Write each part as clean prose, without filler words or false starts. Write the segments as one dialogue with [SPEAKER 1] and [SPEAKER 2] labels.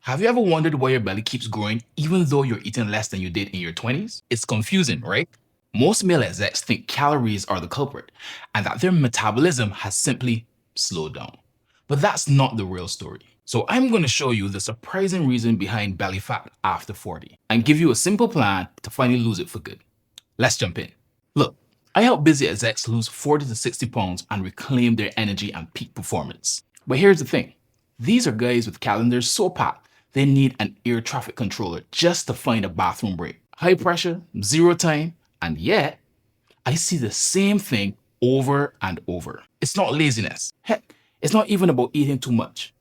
[SPEAKER 1] Have you ever wondered why your belly keeps growing even though you're eating less than you did in your 20s? It's confusing, right? Most male execs think calories are the culprit and that their metabolism has simply slowed down. But that's not the real story. So I'm going to show you the surprising reason behind belly fat after 40 and give you a simple plan to finally lose it for good. Let's jump in. Look, I help busy execs lose 40 to 60 pounds and reclaim their energy and peak performance. But here's the thing. These are guys with calendars so packed, they need an air traffic controller just to find a bathroom break. High pressure, zero time, and yet I see the same thing over and over. It's not laziness. Heck, it's not even about eating too much.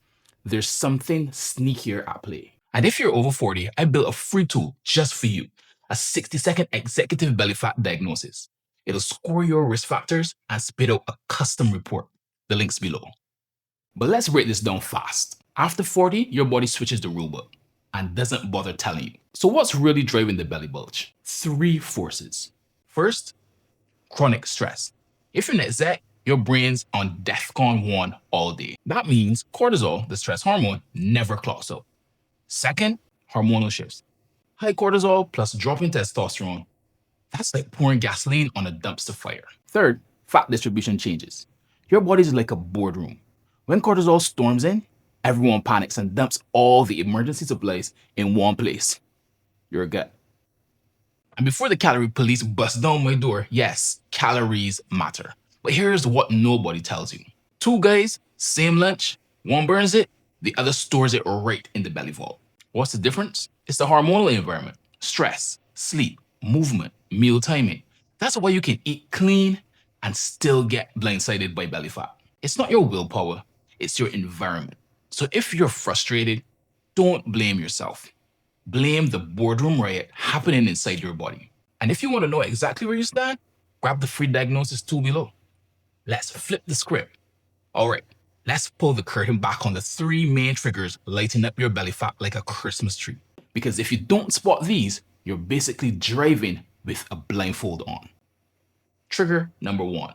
[SPEAKER 1] There's something sneakier at play. And if you're over 40, I built a free tool just for you, a 60-second executive belly fat diagnosis. It'll score your risk factors and spit out a custom report. The link's below. But let's break this down fast. After 40, your body switches the rulebook and doesn't bother telling you. So what's really driving the belly bulge? Three forces. First, chronic stress. If you're an exec, your brain's on DEFCON 1 all day. That means cortisol, the stress hormone, never clocks out. Second, hormonal shifts. High cortisol plus dropping testosterone. That's like pouring gasoline on a dumpster fire. Third, fat distribution changes. Your body's like a boardroom. When cortisol storms in, everyone panics and dumps all the emergency supplies in one place, your gut. And before the calorie police bust down my door, yes, calories matter. But here's what nobody tells you. Two guys, same lunch, one burns it, the other stores it right in the belly vault. What's the difference? It's the hormonal environment, stress, sleep, movement, meal timing. That's why you can eat clean and still get blindsided by belly fat. It's not your willpower, it's your environment. So if you're frustrated, don't blame yourself. Blame the boardroom riot happening inside your body. And if you want to know exactly where you stand, grab the free diagnosis tool below. Let's flip the script. All right, let's pull the curtain back on the three main triggers lighting up your belly fat like a Christmas tree. Because if you don't spot these, you're basically driving with a blindfold on. Trigger number one,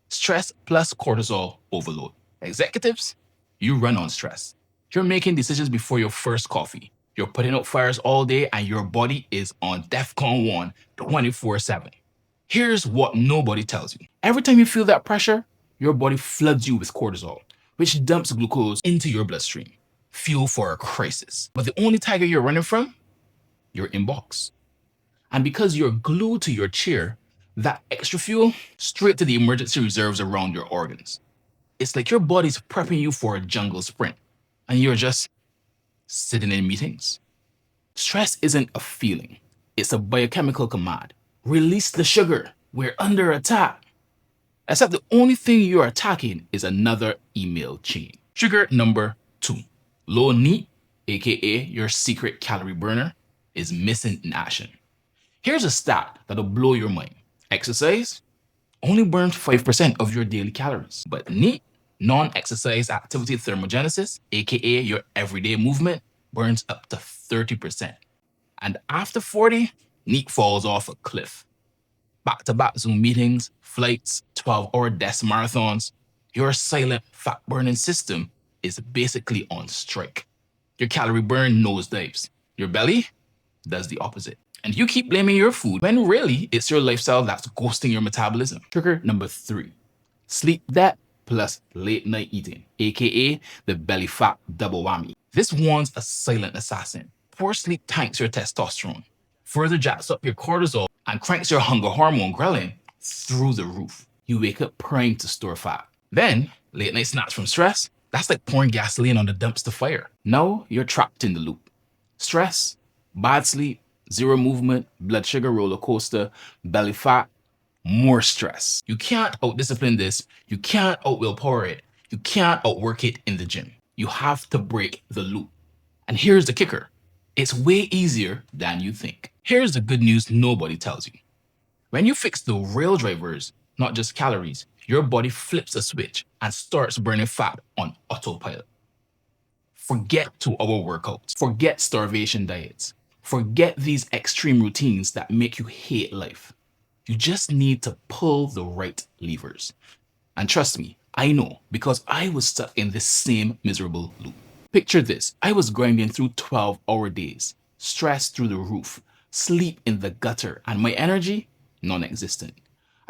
[SPEAKER 1] stress plus cortisol overload. Executives, you run on stress. You're making decisions before your first coffee. You're putting out fires all day and your body is on DEFCON 1 24/7. Here's what nobody tells you. Every time you feel that pressure, your body floods you with cortisol, which dumps glucose into your bloodstream. Fuel for a crisis. But the only tiger you're running from? Your inbox. And because you're glued to your chair, that extra fuel straight to the emergency reserves around your organs. It's like your body's prepping you for a jungle sprint, and you're just sitting in meetings. Stress isn't a feeling, it's a biochemical command. Release the sugar, we're under attack. Except the only thing you're attacking is another email chain. Trigger number two, low NEAT, aka your secret calorie burner, is missing in action. Here's a stat that'll blow your mind. Exercise only burns 5% of your daily calories, but NEAT, non-exercise activity thermogenesis, aka your everyday movement, burns up to 30%. And after 40, NEAT falls off a cliff. Back-to-back Zoom meetings, flights, 12-hour desk marathons, your silent fat-burning system is basically on strike. Your calorie burn nosedives. Your belly does the opposite. And you keep blaming your food when really it's your lifestyle that's ghosting your metabolism. Trigger number three, sleep debt plus late night eating, aka the belly fat double whammy. This one's a silent assassin. Poor sleep tanks your testosterone, further jacks up your cortisol, and cranks your hunger hormone ghrelin through the roof. You wake up primed to store fat. Then, late night snacks from stress, that's like pouring gasoline on the dumpster fire. Now you're trapped in the loop. Stress, bad sleep, zero movement, blood sugar roller coaster, belly fat, more stress. You can't out-discipline this. You can't out-willpower it. You can't outwork it in the gym. You have to break the loop. And here's the kicker. It's way easier than you think. Here's the good news nobody tells you. When you fix the real drivers, not just calories, your body flips a switch and starts burning fat on autopilot. Forget 2-hour workouts. Forget starvation diets. Forget these extreme routines that make you hate life. You just need to pull the right levers. And trust me, I know, because I was stuck in this same miserable loop. Picture this. I was grinding through 12-hour days, stress through the roof, sleep in the gutter, and my energy, non-existent.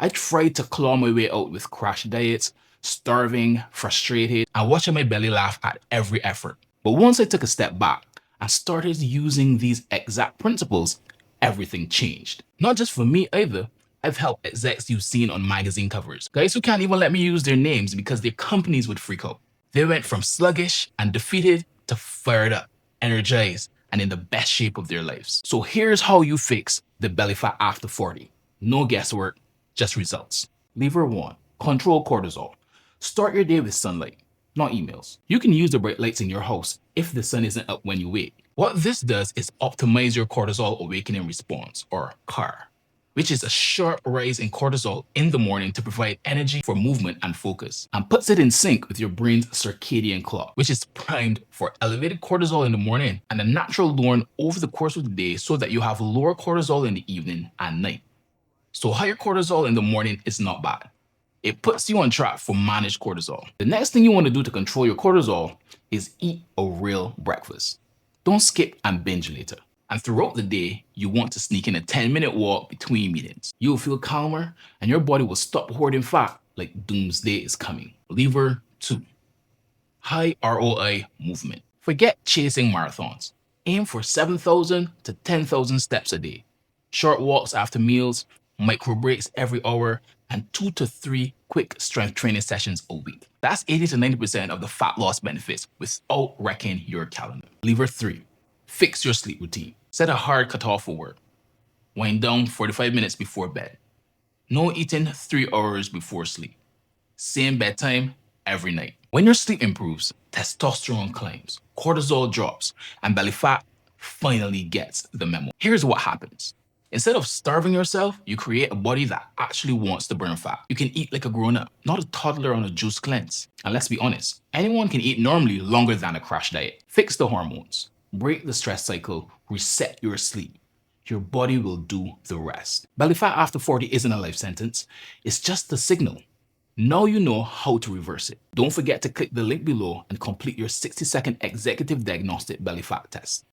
[SPEAKER 1] I tried to claw my way out with crash diets, starving, frustrated, and watching my belly laugh at every effort. But once I took a step back and started using these exact principles, everything changed. Not just for me either. I've helped execs you've seen on magazine covers. Guys who can't even let me use their names because their companies would freak out. They went from sluggish and defeated to fired up, energized, and in the best shape of their lives. So here's how you fix the belly fat after 40. No guesswork, just results. Lever 1. Control cortisol. Start your day with sunlight, not emails. You can use the bright lights in your house if the sun isn't up when you wake. What this does is optimize your cortisol awakening response, or CAR, which is a sharp rise in cortisol in the morning to provide energy for movement and focus, and puts it in sync with your brain's circadian clock, which is primed for elevated cortisol in the morning and a natural lowering over the course of the day so that you have lower cortisol in the evening and night. So higher cortisol in the morning is not bad. It puts you on track for managed cortisol. The next thing you want to do to control your cortisol is eat a real breakfast. Don't skip and binge later. And throughout the day, you want to sneak in a 10-minute walk between meetings. You'll feel calmer and your body will stop hoarding fat like doomsday is coming. Lever 2. High ROI movement. Forget chasing marathons. Aim for 7,000 to 10,000 steps a day. Short walks after meals, micro breaks every hour, and 2 to 3 quick strength training sessions a week. That's 80 to 90% of the fat loss benefits without wrecking your calendar. Lever 3. Fix your sleep routine. Set a hard cutoff for work. Wind down 45 minutes before bed. No eating 3 hours before sleep. Same bedtime every night. When your sleep improves, testosterone climbs, cortisol drops, and belly fat finally gets the memo. Here's what happens. Instead of starving yourself, you create a body that actually wants to burn fat. You can eat like a grown-up, not a toddler on a juice cleanse. And let's be honest, anyone can eat normally longer than a crash diet. Fix the hormones, break the stress cycle, reset your sleep. Your body will do the rest. Belly fat after 40 isn't a life sentence. It's just a signal. Now you know how to reverse it. Don't forget to click the link below and complete your 60-second executive diagnostic belly fat test.